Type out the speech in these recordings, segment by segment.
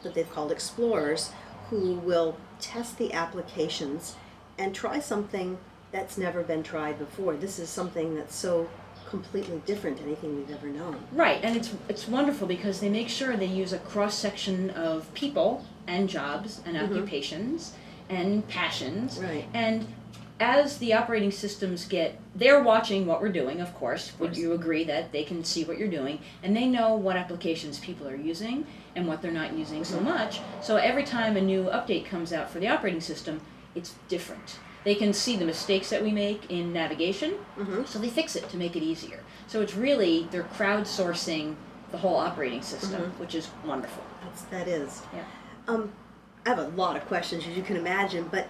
that they've called explorers who will test the applications and try something that's never been tried before. This is something that's so completely different to anything we've ever known. Right, and it's wonderful because they make sure they use a cross-section of people and jobs and occupations and passions. Right. And as the operating systems they're watching what we're doing, of course. Would you agree that they can see what you're doing, and they know what applications people are using and what they're not using so much. So every time a new update comes out for the operating system, it's different. They can see the mistakes that we make in navigation, so they fix it to make it easier. So it's really, they're crowdsourcing the whole operating system, which is wonderful. That is. Yeah. I have a lot of questions, as you can imagine, but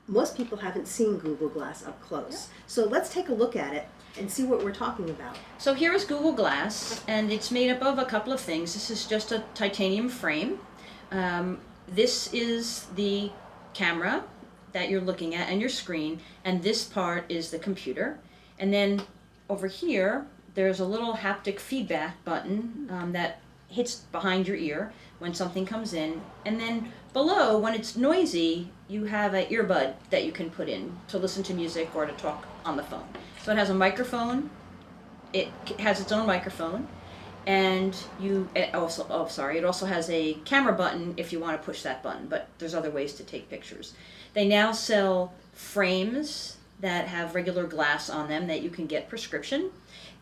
most people haven't seen Google Glass up close. Yeah. So let's take a look at it and see what we're talking about. So here is Google Glass, and it's made up of a couple of things. This is just a titanium frame. This is the camera that you're looking at and your screen, and this part is the computer. And then over here, there's a little haptic feedback button that hits behind your ear when something comes in. And then below, when it's noisy, you have an earbud that you can put in to listen to music or to talk on the phone. So it has a microphone. It has its own microphone. And it also has a camera button if you want to push that button, but there's other ways to take pictures. They now sell frames that have regular glass on them that you can get prescription.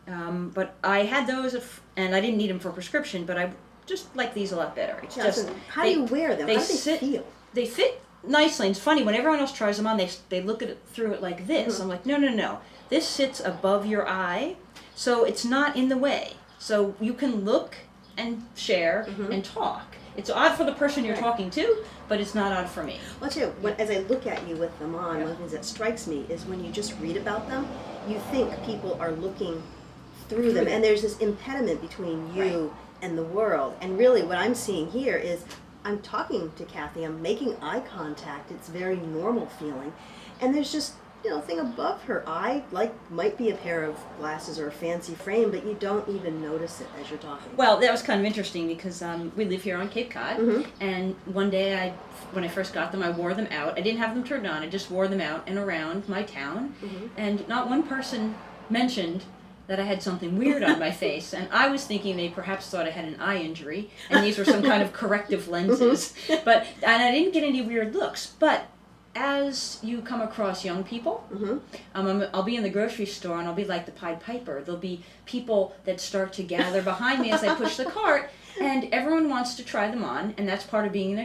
But I had those, and I didn't need them for prescription, but I just like these a lot better. It's just, how do you wear them? How do they feel? They fit nicely. And it's funny, when everyone else tries them on, they look at it through it like this. I'm like, no. This sits above your eye, so it's not in the way. So you can look and share and talk. It's odd for the person you're talking to, but it's not odd for me. Well, too, as I look at you with them on, one of the things that strikes me is when you just read about them, you think people are looking through them, and there's this impediment between you and the world. And really what I'm seeing here is I'm talking to Kathy, I'm making eye contact, it's very normal feeling, and there's just thing above her eye, might be a pair of glasses or a fancy frame, but you don't even notice it as you're talking. Well, that was kind of interesting because we live here on Cape Cod, and one day when I first got them, I wore them out. I didn't have them turned on, I just wore them out and around my town, and not one person mentioned that I had something weird on my face, and I was thinking they perhaps thought I had an eye injury, and these were some kind of corrective lenses, and I didn't get any weird looks, but as you come across young people, I'll be in the grocery store and I'll be like the Pied Piper. There'll be people that start to gather behind me as I push the cart, and everyone wants to try them on, and that's part of being an